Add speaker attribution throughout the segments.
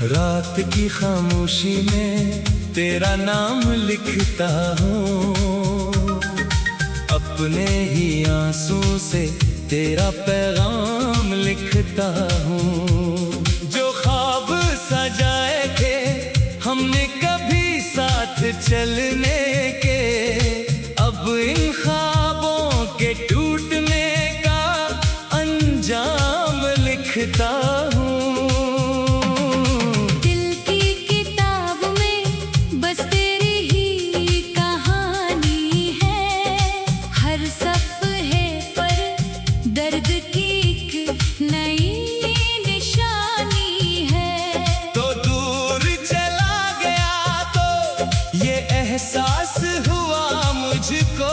Speaker 1: रात की खामोशी में तेरा नाम लिखता हूँ, अपने ही आंसू से तेरा पैगाम लिखता हूँ। जो ख्वाब सजाए थे हमने कभी साथ चलने के, अब इन ख्वाबों के टूटने का अंजाम लिखता हूँ। एहसास हुआ मुझको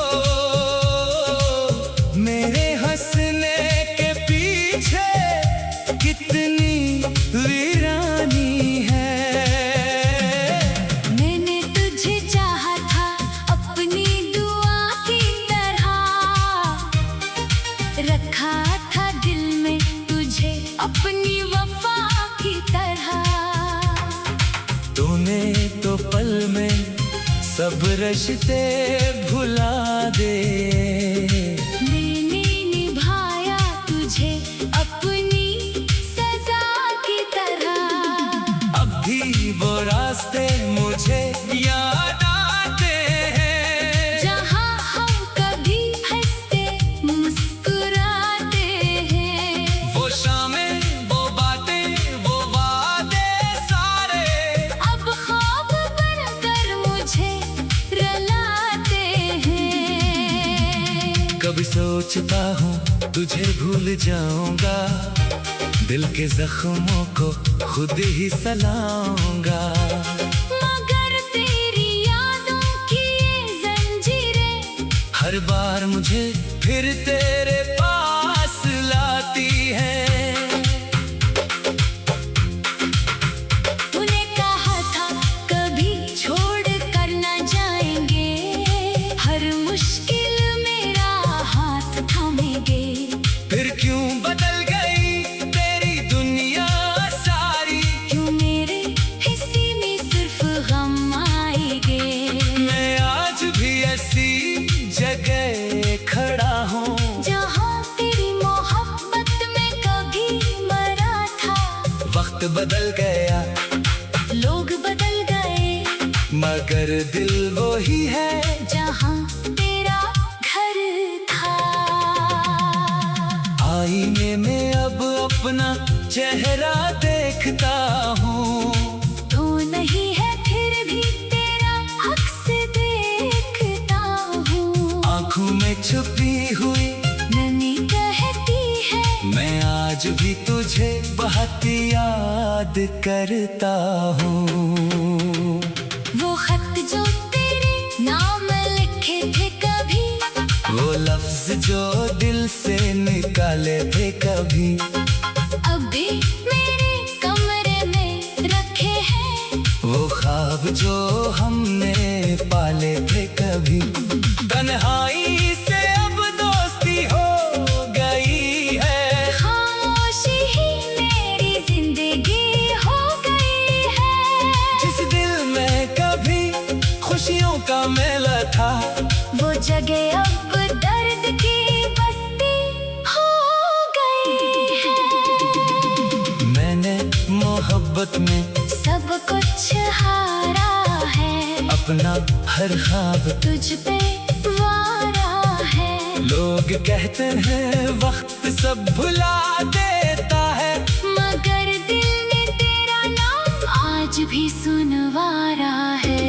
Speaker 1: मेरे हंसने के पीछे कितनी वीरानी है।
Speaker 2: मैंने तुझे चाहा था अपनी दुआ की तरह, रखा था दिल में तुझे अपनी वफा की तरह।
Speaker 1: तूने तो पल में सब रिश्ते भुला दे,
Speaker 2: मैंने निभाया तुझे अपनी सजा की तरह।
Speaker 1: अब भी वो रास्ते मुझे याद आते हैं,
Speaker 2: जहाँ हम कभी हंसते मुस्कुराते हैं।
Speaker 1: वो शामें, वो बातें, वो वादे सारे
Speaker 2: अब ख्वाब बनकर मुझे
Speaker 1: कभी सोचता हूँ तुझे भूल जाऊंगा, दिल के जख्मों को खुद ही सलाऊंगा।
Speaker 2: मगर तेरी यादों की ये जंजीरें
Speaker 1: हर बार मुझे फिर तेरे पास लाती है।
Speaker 2: तूने कहा था कभी छोड़ कर ना जाएंगे, हर मुश्किल
Speaker 1: फिर क्यों बदल गई तेरी दुनिया सारी,
Speaker 2: क्यों मेरे हिस्से में सिर्फ गम आएंगे।
Speaker 1: मैं आज भी ऐसी जगह खड़ा हूँ,
Speaker 2: जहाँ तेरी मोहब्बत में कभी मरा था।
Speaker 1: वक्त बदल गया,
Speaker 2: लोग बदल गए,
Speaker 1: मगर दिल वो ही है
Speaker 2: जहाँ तेरा घर था।
Speaker 1: आईने में अब अपना चेहरा देखता हूँ,
Speaker 2: तो नहीं है फिर भी तेरा अक्स देखता हूँ।
Speaker 1: आँखों में छुपी हुई
Speaker 2: नमी कहती है,
Speaker 1: मैं आज भी तुझे बहुत याद करता हूँ।
Speaker 2: वो खत जो तेरे नाम लिखे थे कभी,
Speaker 1: वो लफ्ज जो दिल से निकाले थे कभी,
Speaker 2: अभी मेरे कमरे में रखे हैं।
Speaker 1: वो ख्वाब जो हमने पाले थे कभी, तन्हाई से अब दोस्ती हो गई है।
Speaker 2: खामोशी ही मेरी जिंदगी हो गई है।
Speaker 1: जिस दिल में कभी खुशियों का मेला था,
Speaker 2: वो जगह अब दर्द की बस्ती हो गई है।
Speaker 1: मैंने मोहब्बत में
Speaker 2: सब कुछ हारा है,
Speaker 1: अपना हर ख्वाब
Speaker 2: तुझ पे वारा है।
Speaker 1: लोग कहते हैं वक्त सब भुला देता है,
Speaker 2: मगर दिल ने तेरा नाम आज भी सुनवारा है।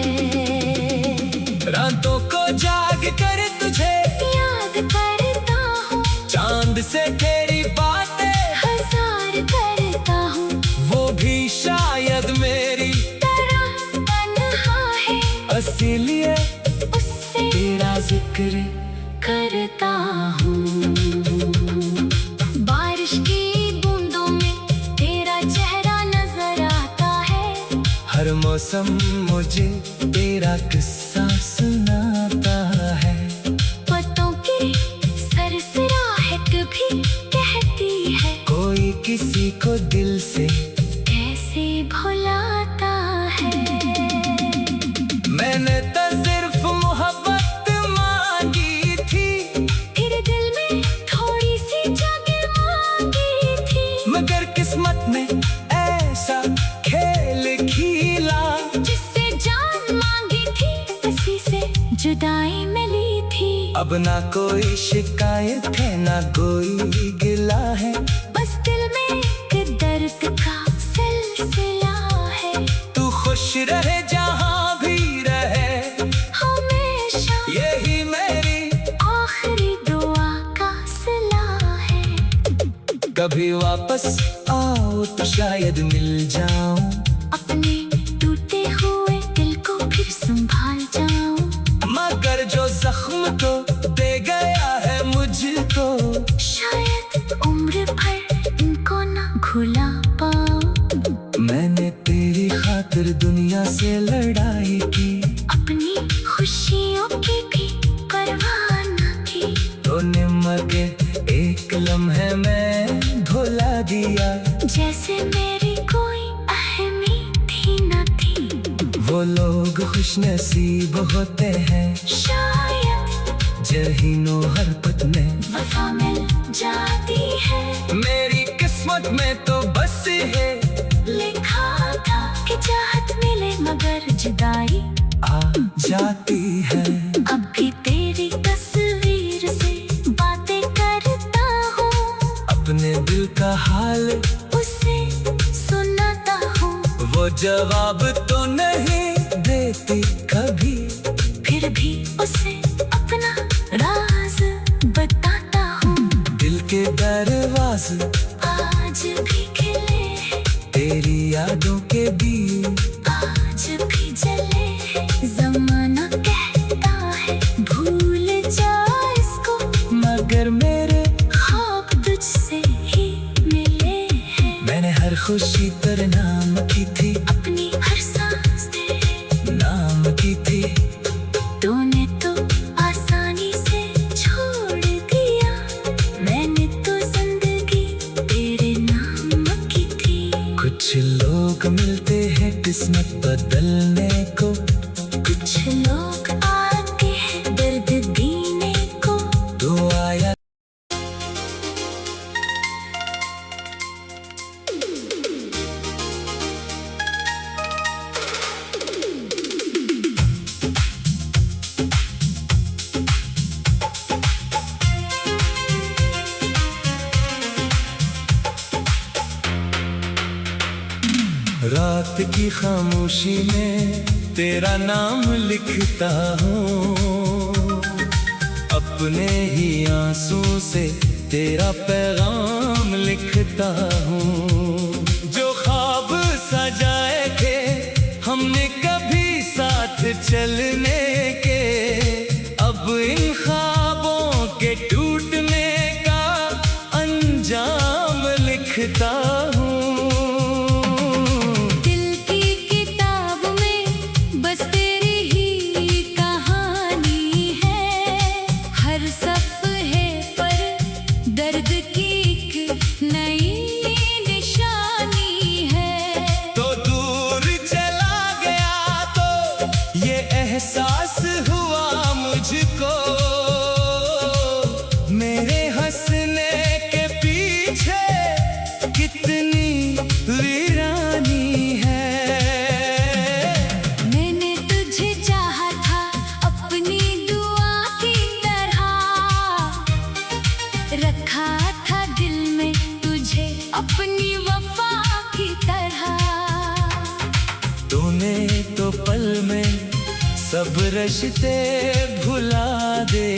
Speaker 1: रातों को जाग कर तुझे
Speaker 2: याद करता हूँ,
Speaker 1: चांद से तेरी बातें
Speaker 2: हजार करता हूँ।
Speaker 1: वो भी शायद मेरी
Speaker 2: तरह तन्हा है,
Speaker 1: इसीलिए
Speaker 2: उससे
Speaker 1: तेरा जिक्र
Speaker 2: करता हूँ। बारिश की बूंदों में तेरा चेहरा नजर आता है,
Speaker 1: हर मौसम मुझे तेरा किस्सा सुनाता है।
Speaker 2: पत्तों की सरसराहट भी कहती है,
Speaker 1: कोई किसी को दिल से
Speaker 2: कैसे भुला
Speaker 1: अब ना कोई शिकायत है ना कोई गिला है,
Speaker 2: बस दिल में एक दर्द का सिलसिला है।
Speaker 1: तू खुश रहे जहाँ भी रहे,
Speaker 2: हमेशा
Speaker 1: यही मेरी
Speaker 2: आखिरी दुआ का सिला है।
Speaker 1: कभी वापस आओ तो शायद मिल जाऊं,
Speaker 2: अपने टूटे हुए दिल को फिर संभाल जाऊं।
Speaker 1: मगर जो जख्म तो दे गया है मुझको,
Speaker 2: शायद उम्र भर इनको ना भुला पाऊं।
Speaker 1: मैंने तेरी खातिर दुनिया से लड़ाई की,
Speaker 2: अपनी खुशियों की भी परवाह न की।
Speaker 1: तूने मगर एक लम्हे में भुला दिया,
Speaker 2: जैसे मेरी कोई अहमियत ही न थी।
Speaker 1: वो लोग खुश नसीब होते हैं,
Speaker 2: शायद
Speaker 1: जहीनो हरकत में
Speaker 2: वफा मिल जाती है।
Speaker 1: मेरी किस्मत में तो बस है
Speaker 2: लिखा था कि चाहत मिले मगर जुदाई
Speaker 1: आ जाती है।
Speaker 2: अब भी तेरी तस्वीर से बातें करता हूँ,
Speaker 1: अपने दिल का हाल
Speaker 2: उसे सुनाता हूँ।
Speaker 1: वो जवाब तो नहीं देती कभी,
Speaker 2: फिर भी उसे अपना राज बताता हूँ।
Speaker 1: दिल के दरवाजे
Speaker 2: आज भी खिले हैं,
Speaker 1: तेरी यादों के दिए
Speaker 2: आज भी जले हैं। जमाना कहता है भूल जा इसको,
Speaker 1: मगर मेरे
Speaker 2: ख्वाब तुझसे ही मिले हैं।
Speaker 1: मैंने हर खुशी तेरे नाम की थी,
Speaker 2: अपनी हर सांस तेरे
Speaker 1: नाम की थी।
Speaker 2: तूने तो आसानी से छोड़ दिया, मैंने तो जिंदगी तेरे नाम की थी।
Speaker 1: कुछ लोग मिलते हैं किस्मत बदलने को,
Speaker 2: कुछ लोग आते हैं दर्द देने को।
Speaker 1: तू आया रात की खामोशी में तेरा नाम लिखता हूँ, अपने ही आंसू से तेरा पैगाम लिखता हूँ। जो ख्वाब सजाए थे हमने कभी साथ चलने के, अब इन ख्वाबों के टूटने का अंजाम लिखता हूँ।
Speaker 2: दिल की किताब में बस तेरी ही कहानी है, हर सफ़्हे पर दर्द की एक नई निशानी है।
Speaker 1: तो दूर चला गया तो ये एहसास हुआ मुझको, मेरे हंसने के पीछे कितनी वीरानी है।
Speaker 2: मैंने तुझे चाहा था अपनी दुआ की तरह, रखा था दिल में तुझे अपनी वफा की तरह।
Speaker 1: तूने तो पल में सब रिश्ते भुला दे,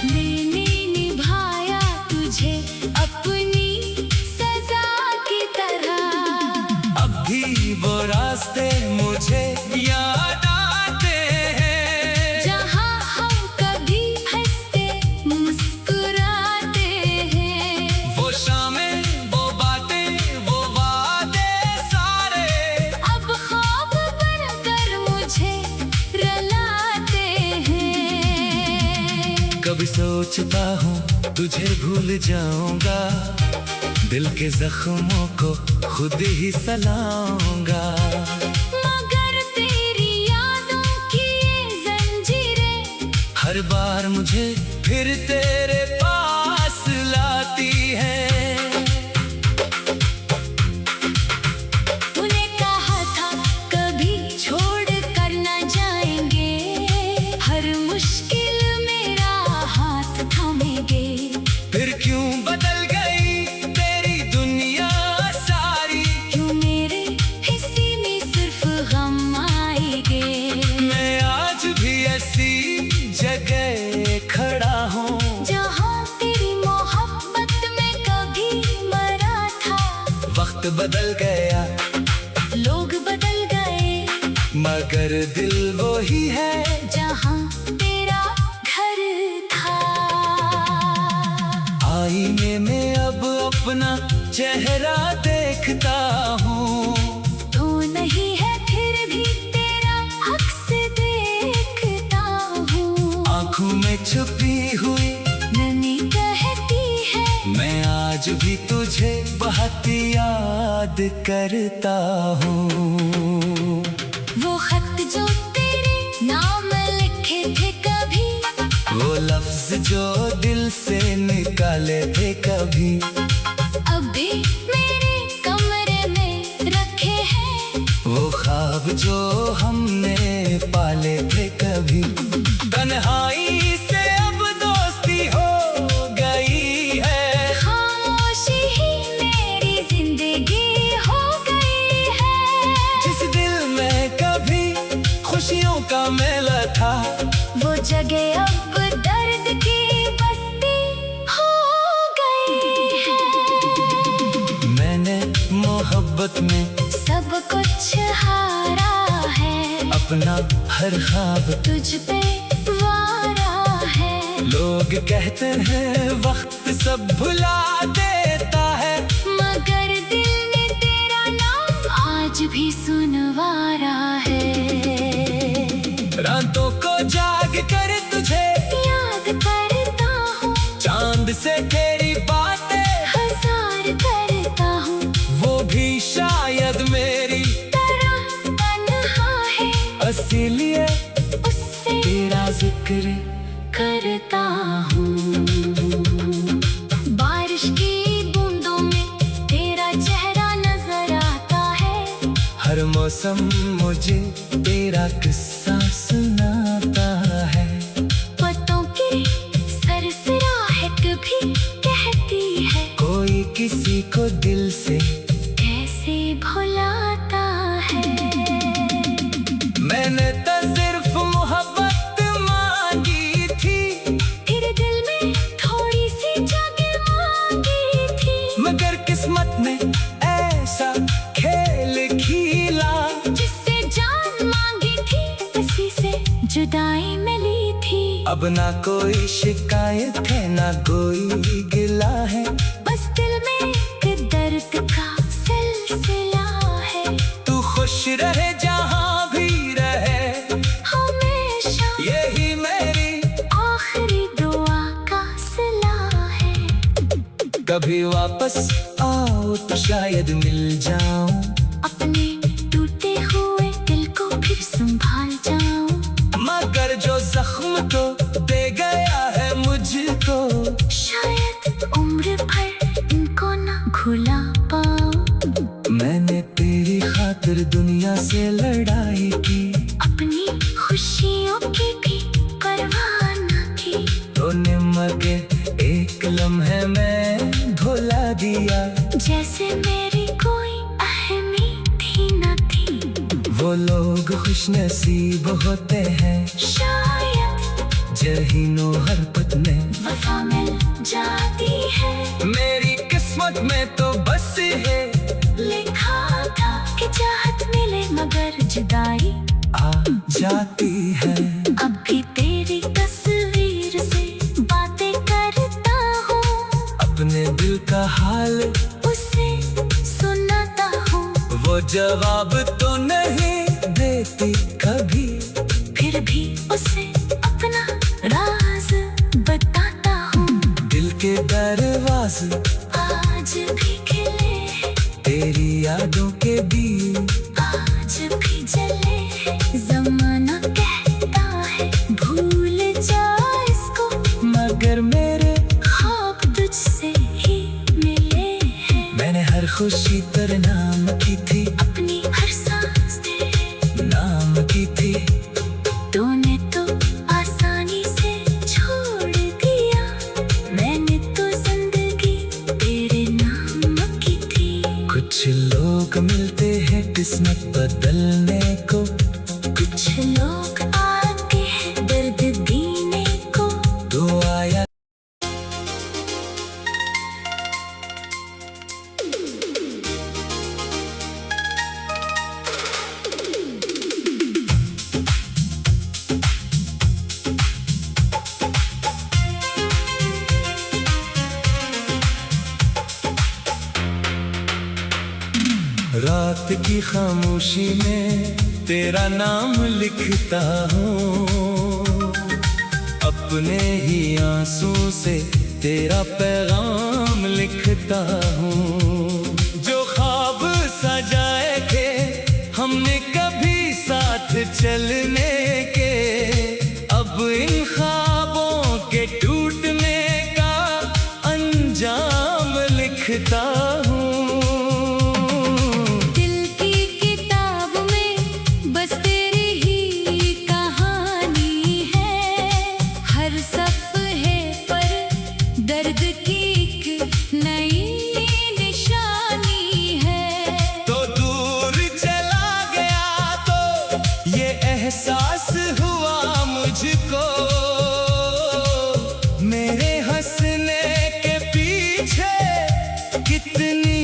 Speaker 2: मैंने निभाया तुझे अपनी सजा की तरह।
Speaker 1: अब भी वो रास्ते मुझे याद आते हैं,
Speaker 2: जहाँ हम कभी हंसते मुस्कुराते हैं।
Speaker 1: वो शामें वो बातें वो वादे सारे,
Speaker 2: अब ख्वाब बनकर मुझे रुलाते हैं।
Speaker 1: कभी सोचता हूँ तुझे भूल जाऊंगा, दिल के जख्मों को खुद ही सलाऊंगा।
Speaker 2: मगर तेरी यादों की ये जंजीरें
Speaker 1: हर बार मुझे फिर तेरे पास लाती है।
Speaker 2: तूने कहा था कभी छोड़ कर ना जाएंगे, हर मुश्किल में
Speaker 1: वक्त बदल गया,
Speaker 2: लोग बदल गए,
Speaker 1: मगर दिल वो ही है
Speaker 2: जहाँ तेरा घर था।
Speaker 1: आईने में अब अपना चेहरा देखता हूँ,
Speaker 2: तू नहीं है फिर भी तेरा हक से देखता हूँ।
Speaker 1: आँखों में छुपी हुई
Speaker 2: नमी कहती है,
Speaker 1: मैं आज भी तुझे बहुत याद करता हूँ।
Speaker 2: वो खत जो तेरे नाम लिखे थे कभी,
Speaker 1: वो लफ्ज जो दिल से निकाले थे कभी,
Speaker 2: अब भी मेरे कमरे में रखे हैं।
Speaker 1: वो ख्वाब जो हमने पाले थे कभी। तन्हाई से अब दोस्ती हो गई है,
Speaker 2: खामोशी ही मेरी जिंदगी हो गई है।
Speaker 1: जिस दिल में कभी खुशियों का मेला था,
Speaker 2: वो जगह अब दर्द की बस्ती हो गई है।
Speaker 1: मैंने मोहब्बत में
Speaker 2: सब कुछ हारा है,
Speaker 1: अपना हर ख्वाब
Speaker 2: तुझ पे वारा है।
Speaker 1: लोग कहते हैं वक्त सब भुला देता है,
Speaker 2: मगर दिल ने तेरा नाम आज भी सुनवारा है।
Speaker 1: रातों को जाग कर तुझे
Speaker 2: याद करता हूँ,
Speaker 1: चांद से तेरी बातें,
Speaker 2: हजार करता हूँ।
Speaker 1: वो भी शायद मेरी
Speaker 2: तरह तन्हा है,
Speaker 1: इसीलिए
Speaker 2: उससे
Speaker 1: तेरा जिक्र
Speaker 2: करता हूँ। बारिश की बूंदों में तेरा चेहरा नजर आता है,
Speaker 1: हर मौसम मुझे तेरा किस्सा सुनाता है।
Speaker 2: पत्तों की सरसराहट भी कहती है,
Speaker 1: कोई किसी को दिल से
Speaker 2: कैसे भुलाता है।
Speaker 1: मैंने तो सिर्फ मोहब्बत मांगी थी,
Speaker 2: फिर दिल में थोड़ी सी जगह मांगी थी,
Speaker 1: मगर किस्मत ने ऐसा खेल खेला,
Speaker 2: जिससे जान मांगी थी उसी से जुदाई मिली थी।
Speaker 1: अब ना कोई शिकायत है ना कोई गिला है,
Speaker 2: बस दिल में एक दर्द का सिलसिला है।
Speaker 1: तू खुश रहे जहाँ भी रहे,
Speaker 2: हमेशा
Speaker 1: यही मेरी
Speaker 2: आखिरी दुआ का सिला है।
Speaker 1: कभी वापस आओ तो शायद मिल जाऊं,
Speaker 2: अपने टूटे हुए दिल को फिर संभाल जाऊं।
Speaker 1: मगर जो जख्म तो दे गया है मुझको,
Speaker 2: शायद उम्र भर इनको ना भुला पाऊं।
Speaker 1: मैंने तेरी खातिर दुनिया से लड़ाई की,
Speaker 2: अपनी खुशियों की भी परवाह न की।
Speaker 1: तूने मगर एक लम्हे में भुला दिया,
Speaker 2: जैसे मेरी कोई अहमियत ही न थी।
Speaker 1: वो लोग खुश नसीब होते हैं,
Speaker 2: शायद
Speaker 1: जहीनो हरकत में
Speaker 2: वफा मिल जाती है।
Speaker 1: मेरी किस्मत में तो बस है
Speaker 2: लिखा था कि चाहत मिले मगर जुदाई
Speaker 1: आ जाती है।
Speaker 2: अब भी तेरी तस्वीर से बातें करता हूँ,
Speaker 1: अपने दिल का हाल
Speaker 2: उसे सुनाता हूँ।
Speaker 1: वो जवाब तो नहीं देती कभी,
Speaker 2: फिर भी उसे अपना राज बताता हूँ।
Speaker 1: दिल के दरवाजे
Speaker 2: आज भी खिले हैं,
Speaker 1: तेरी यादों के बीच
Speaker 2: आज भी जले हैं। ज़माना कहता है भूल जा इसको,
Speaker 1: मगर मेरे
Speaker 2: ख्वाब तुझसे ही मिले हैं।
Speaker 1: मैंने हर खुशी तेरे नाम की थी,
Speaker 2: अपनी हर सांस तेरे
Speaker 1: नाम की थी।
Speaker 2: तूने तो आसानी से छोड़ दिया, मैंने तो जिंदगी तेरे नाम की थी।
Speaker 1: कुछ लोग मिलते हैं किस्मत बदलने को,
Speaker 2: कुछ लोग आते हैं दर्द देने को।
Speaker 1: तो आया रात की खामोशी में तेरा नाम लिखता हूँ, अपने ही आंसू से तेरा पैगाम लिखता हूँ। जो ख्वाब सजाए थे हमने कभी साथ चलने के, अब इन ख्वाबों के टूटने का अंजाम लिखता हूँ। एहसास हुआ मुझको मेरे हंसने के पीछे कितनी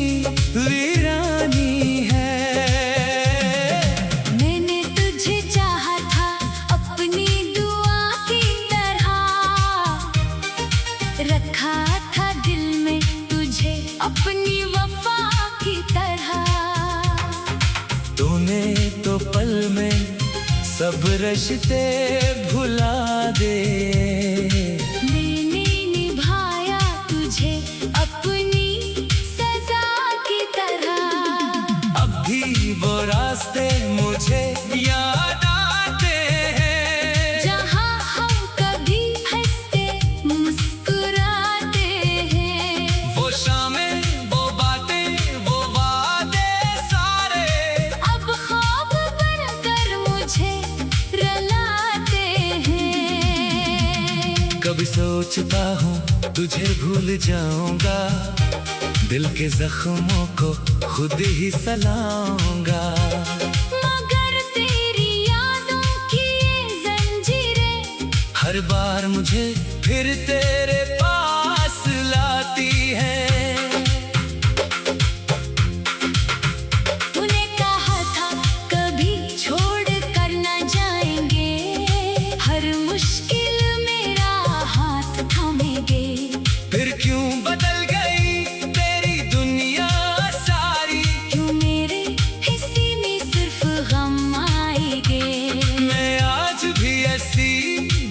Speaker 1: वीरानी है।
Speaker 2: मैंने तुझे चाहा था अपनी दुआ की तरह, रखा था दिल में तुझे अपनी वफा की तरह।
Speaker 1: तूने तो पल में सब रिश्ते भुला दे,
Speaker 2: मैंने निभाया तुझे अपनी सजा की तरह।
Speaker 1: अब भी वो रास्ते मुझे याद आते हैं,
Speaker 2: जहाँ हम कभी हंसते मुस्कुराते हैं।
Speaker 1: वो शामें वो बातें वो वादे सारे
Speaker 2: अब ख्वाब बनकर मुझे रुलाते हैं।
Speaker 1: कभी सोचता हूँ तुझे भूल जाऊंगा, दिल के जख्मों को खुद ही सलाऊंगा।
Speaker 2: मगर तेरी यादों की ये जंजीरें
Speaker 1: हर बार मुझे फिर तेरे पास लाती हैं।
Speaker 2: तूने कहा था कभी छोड़ कर न जाएंगे, हर मुश्किल मेरा हाथ थामेंगे।
Speaker 1: फिर क्यों बदल गई तेरी दुनिया सारी,
Speaker 2: क्यों मेरे हिस्से में सिर्फ गम आएंगे।
Speaker 1: मैं आज भी ऐसी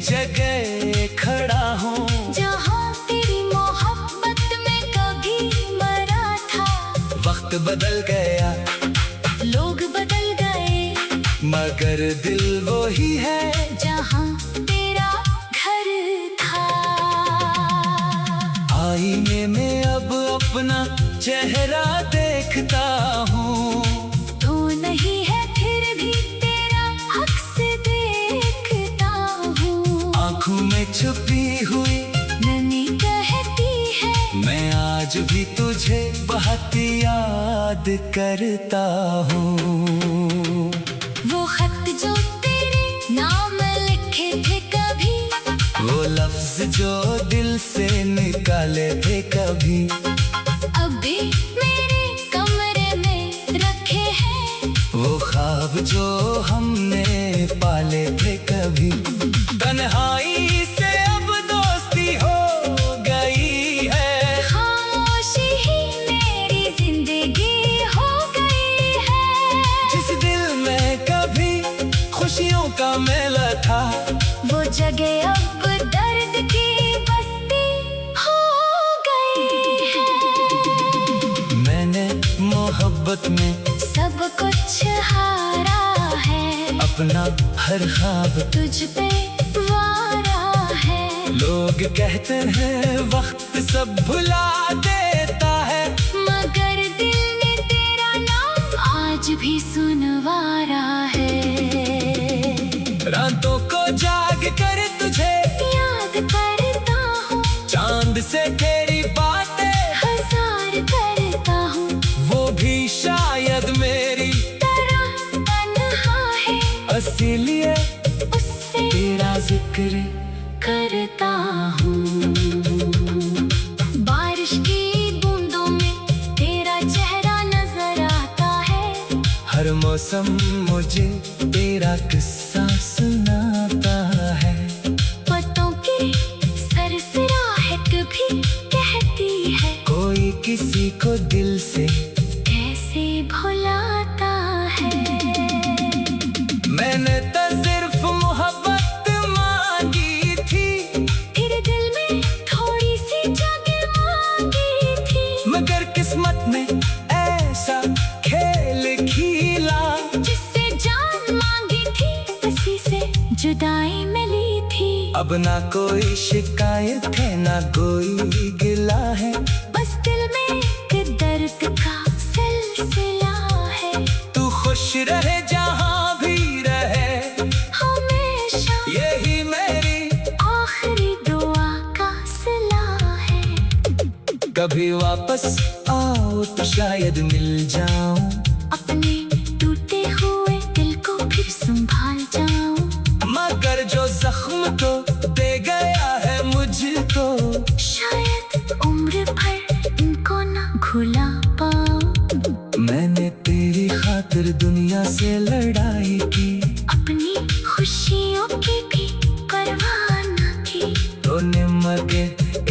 Speaker 1: जगह खड़ा हूँ
Speaker 2: जहाँ तेरी मोहब्बत में कभी मरा था।
Speaker 1: वक्त बदल गया
Speaker 2: लोग बदल गए,
Speaker 1: मगर दिल वो ही है
Speaker 2: जहाँ तेरा घर था।
Speaker 1: आईने में अब अपना चेहरा देखता हूँ,
Speaker 2: तो नहीं है फिर भी तेरा अक्स देखता हूँ।
Speaker 1: आँखों में छुपी हुई
Speaker 2: नमी कहती है,
Speaker 1: मैं आज भी तुझे बहुत याद करता हूँ।
Speaker 2: वो खत जो तेरे नाम लिखे थे कभी,
Speaker 1: वो लफ्ज जो दिल से निकाले थे कभी,
Speaker 2: अब भी मेरे कमरे में रखे हैं।
Speaker 1: वो ख्वाब जो हमने पाले थे कभी। तन्हाई से अब दोस्ती हो गई है,
Speaker 2: खामोशी ही मेरी जिंदगी हो गई है।
Speaker 1: जिस दिल में कभी खुशियों का मेला था,
Speaker 2: वो जगह अब दर्द की बस्ती हो गई है।
Speaker 1: मैंने मोहब्बत में
Speaker 2: सब कुछ हारा है,
Speaker 1: अपना हर ख्वाब
Speaker 2: तुझ पे वारा है।
Speaker 1: लोग कहते हैं वक्त सब भुला देता है,
Speaker 2: मगर दिल ने तेरा नाम आज भी सुनवारा है।
Speaker 1: रातों को जाग कर तुझे
Speaker 2: याद करता हूँ,
Speaker 1: चांद से तेरी बातें
Speaker 2: हजार करता हूँ।
Speaker 1: वो भी शायद मेरी
Speaker 2: तरह तन्हा है,
Speaker 1: इसीलिए
Speaker 2: उससे
Speaker 1: तेरा जिक्र
Speaker 2: करता हूँ। बारिश की बूंदों में तेरा चेहरा नजर आता है,
Speaker 1: हर मौसम मुझे तेरा किस्सा सुनाता है।
Speaker 2: पत्तों की सरसराहट भी कहती है,
Speaker 1: कोई किसी को दिल से
Speaker 2: कैसे भुला
Speaker 1: अब ना कोई शिकायत है ना कोई गिला है,
Speaker 2: बस दिल में एक दर्द का सिलसिला है।
Speaker 1: तू खुश रहे जहाँ भी रहे,
Speaker 2: हमेशा
Speaker 1: यही मेरी
Speaker 2: आखिरी दुआ का सिला है।
Speaker 1: कभी वापस आओ तो शायद मिल जाऊं,
Speaker 2: अपने टूटे हुए दिल को फिर संभाल जाऊं।
Speaker 1: मगर जो जख्म तो दे गया है मुझको,
Speaker 2: शायद उम्र भर इनको ना भुला पाऊं।
Speaker 1: मैंने तेरी खातिर दुनिया से लड़ाई की,
Speaker 2: अपनी खुशियों की भी परवाह न की।
Speaker 1: तूने मगे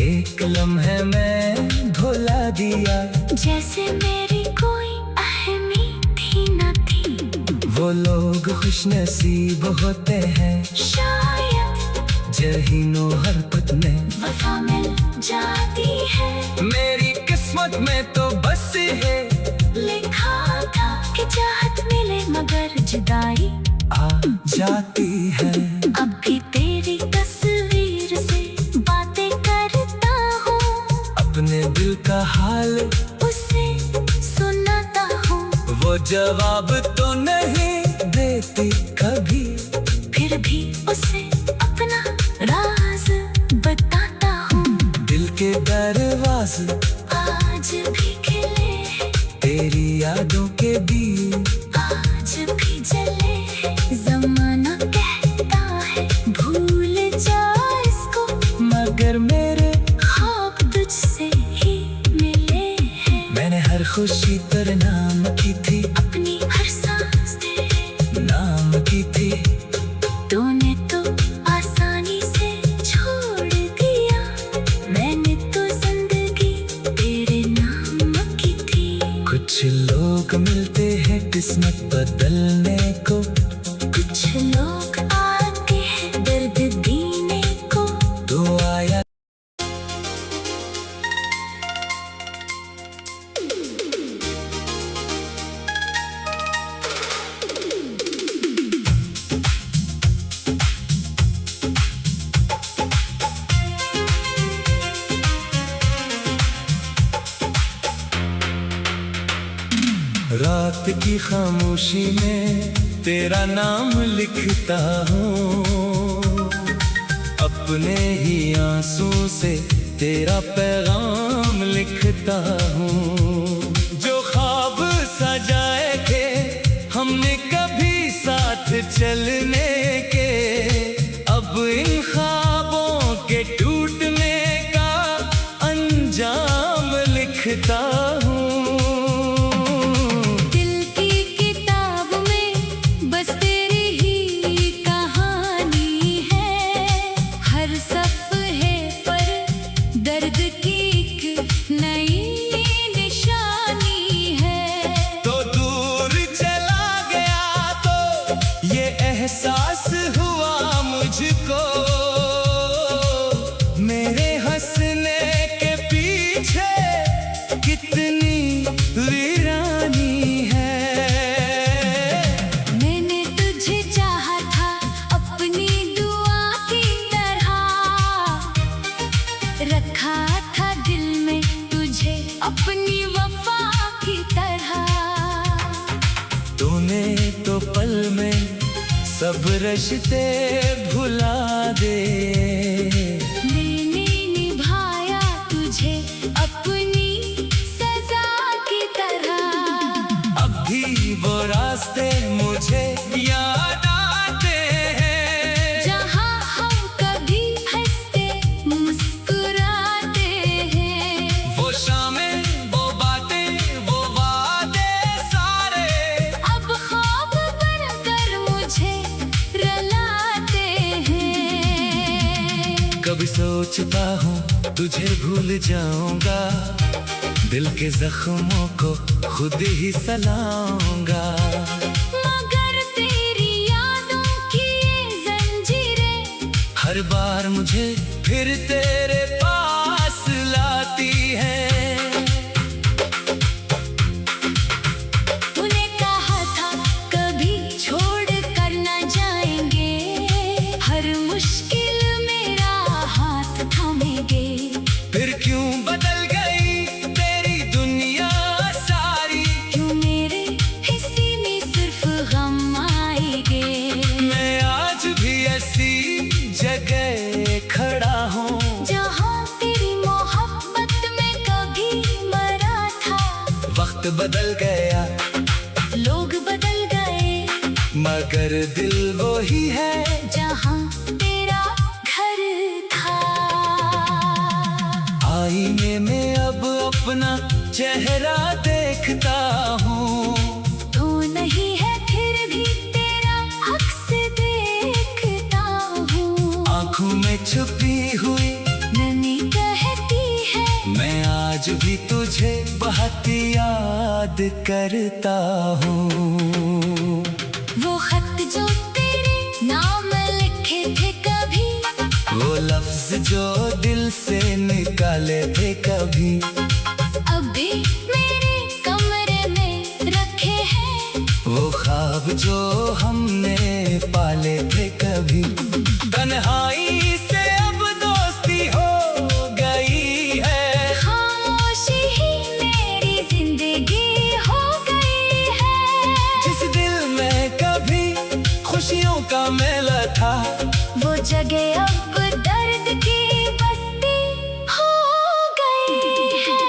Speaker 1: एक लम्हे में भुला दिया,
Speaker 2: जैसे मेरी कोई अहमियत ही न थी।
Speaker 1: वो लोग खुश नसीब होते हैं,
Speaker 2: शायद
Speaker 1: जहीनो हरकत में
Speaker 2: वफा मिल जाती है।
Speaker 1: मेरी किस्मत में तो बस है
Speaker 2: लिखा था कि चाहत मिले मगर जुदाई
Speaker 1: आ जाती है।
Speaker 2: अब भी तेरी तस्वीर से बातें करता हूँ,
Speaker 1: अपने दिल का हाल
Speaker 2: उसे सुनाता हूँ।
Speaker 1: वो जवाब तो नहीं देती कभी,
Speaker 2: फिर भी उसे अपना राज बताता हूँ।
Speaker 1: दिल के दरवाजे
Speaker 2: आज भी खिले हैं,
Speaker 1: तेरी यादों के दिए
Speaker 2: आज भी जले हैं। जमाना कहता है भूल जा इसको,
Speaker 1: मगर मेरे
Speaker 2: ख्वाब तुझसे ही मिले हैं।
Speaker 1: मैंने हर खुशी तेरे नाम की थी,
Speaker 2: अपनी हर सांस तेरे
Speaker 1: नाम की थी।
Speaker 2: तूने तो आसानी से छोड़ दिया, मैंने तो जिंदगी तेरे नाम की थी।
Speaker 1: कुछ लोग मिलते हैं किस्मत बदलने को,
Speaker 2: कुछ लोग आते हैं दर्द देने को।
Speaker 1: तो आया रात की खामोशी में तेरा नाम लिखता हूँ, अपने ही आंसू से तेरा पैगाम लिखता हूँ। जो ख्वाब सजाए थे हमने कभी साथ चलने के, अब इन ख्वाबों के टूटने का अंजाम लिखता हूँ।
Speaker 2: दिल की किताब में बस तेरी ही कहानी है, हर सफ़े पर दर्द की एक नई निशानी है।
Speaker 1: तो दूर चला गया तो ये एहसास हुआ मुझको, मेरे हंसने के पीछे कितनी वीरानी है।
Speaker 2: मैंने तुझे चाहा था अपनी दुआ की तरह, रखा था दिल में तुझे अपनी वफा की तरह।
Speaker 1: तूने तो पल में सब रिश्ते भुला दे,
Speaker 2: मैंने निभाया तुझे अपनी सजा की तरह।
Speaker 1: अब भी वो रास्ते मुझे याद आते हैं,
Speaker 2: जहाँ हम कभी हंसते मुस्कुराते हैं।
Speaker 1: वो शामें वो बातें वो वादे सारे,
Speaker 2: अब ख्वाब बनकर मुझे रुलाते हैं।
Speaker 1: कभी सोचता हूँ तुझे भूल जाऊंगा, दिल के जख्मों को खुद ही सलाऊंगा।
Speaker 2: मगर तेरी यादों की ये जंजीरें
Speaker 1: हर बार मुझे फिर तेरे पास लाती है।
Speaker 2: तूने कहा था कभी छोड़ कर न जाएंगे, हर मुश्किल में
Speaker 1: वक्त बदल गया,
Speaker 2: लोग बदल गए,
Speaker 1: मगर दिल वो ही है
Speaker 2: जहाँ तेरा घर था।
Speaker 1: आईने में अब अपना चेहरा देखता हूँ,
Speaker 2: तू नहीं है फिर भी तेरा अक्स देखता हूँ।
Speaker 1: आँखों में छुपी हुई
Speaker 2: नमी कहती है,
Speaker 1: मैं आज भी तुझे बहुत याद करता हूँ।
Speaker 2: वो खत जो तेरे नाम लिखे थे कभी,
Speaker 1: वो लफ्ज जो दिल से निकाले थे कभी,
Speaker 2: अभी मेरे कमरे में रखे हैं।
Speaker 1: वो ख्वाब जो हमने पाले थे कभी। तन्हाई से अब दोस्ती हो गई है,
Speaker 2: खामोशी ही मेरी जिंदगी हो गई है।
Speaker 1: जिस दिल में कभी खुशियों का मेला था,
Speaker 2: वो जगह अब दर्द की बस्ती हो गई है।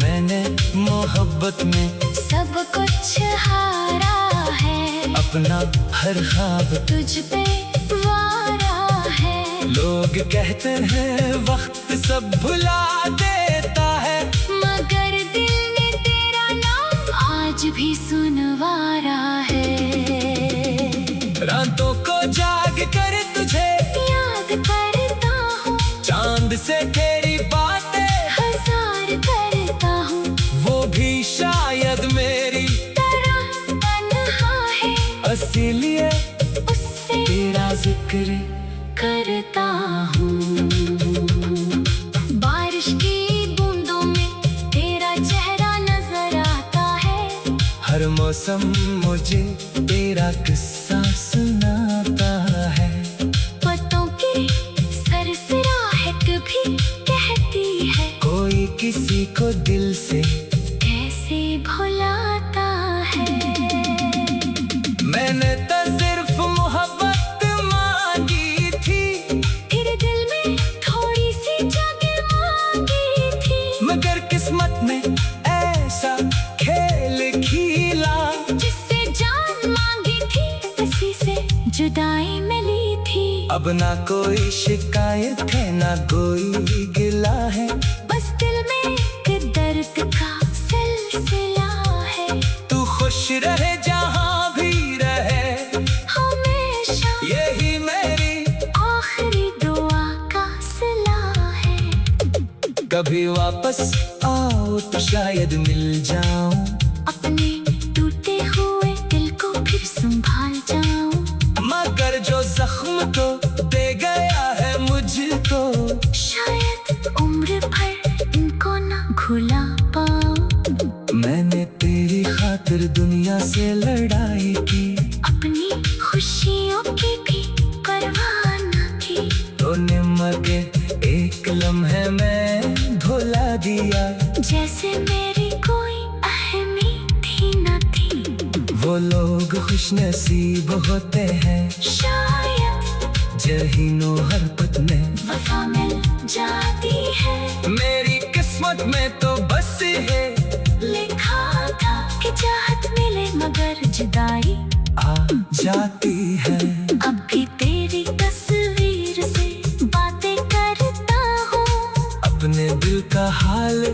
Speaker 1: मैंने मोहब्बत में
Speaker 2: सब कुछ हारा है,
Speaker 1: अपना हर ख्वाब
Speaker 2: तुझ पे वारा है।
Speaker 1: लोग कहते हैं वक्त सब भुला देता है,
Speaker 2: मगर दिल ने तेरा नाम आज भी सुनवारा है।
Speaker 1: रातों को जाग कर तुझे
Speaker 2: याद करता हूँ,
Speaker 1: चांद से तेरी बातें
Speaker 2: हजार करता हूँ।
Speaker 1: वो भी शायद मेरी
Speaker 2: तरह तन्हा है,
Speaker 1: इसीलिए
Speaker 2: उससे
Speaker 1: तेरा जिक्र
Speaker 2: करता हूँ। बारिश की बूंदों में तेरा चेहरा नजर आता है,
Speaker 1: हर मौसम मुझे तेरा किस्सा सुनाता है।
Speaker 2: पत्तों की सरसराहट भी कहती है,
Speaker 1: कोई किसी को दिल से
Speaker 2: कैसे भुलाता है।
Speaker 1: मैंने तो सिर्फ मोहब्बत मांगी थी,
Speaker 2: तेरे दिल में थोड़ी सी जगह मांगी थी,
Speaker 1: मगर किस्मत में ऐसा खेल खिला,
Speaker 2: जिससे जान मांगी थी उसी से जुदाई मिली थी।
Speaker 1: अब ना कोई शिकायत है ना कोई गिला है,
Speaker 2: बस दिल में एक दर्द का सिलसिला है।
Speaker 1: तू खुश रहे जहाँ भी रहे,
Speaker 2: हमेशा
Speaker 1: यही मेरी
Speaker 2: आखिरी दुआ का सिला है।
Speaker 1: कभी वापस आओ तो शायद मिल जाऊं,
Speaker 2: अपने टूटे हुए दिल को फिर संभाल जाऊं।
Speaker 1: मगर जो जख्म तो दे गया है मुझको,
Speaker 2: शायद उम्र भर इनको ना भुला पाऊं।
Speaker 1: मैंने तेरी खातिर दुनिया से लड़ाई की,
Speaker 2: अपनी खुशियों की भी परवाह न की।
Speaker 1: तूने मगर एक लम्हे में भुला दिया,
Speaker 2: जैसे मेरी कोई अहमियत ही न थी।
Speaker 1: वो लोग खुश नसीब होते हैं,
Speaker 2: शायद
Speaker 1: जहीनो हरकत में
Speaker 2: वफा मिल जाती है।
Speaker 1: मेरी किस्मत में तो बस है
Speaker 2: लिखा था कि चाहत मिले मगर जुदाई
Speaker 1: आ जाती है।
Speaker 2: अब भी तेरी तस्वीर से बातें करता हूँ,
Speaker 1: अपने दिल का हाल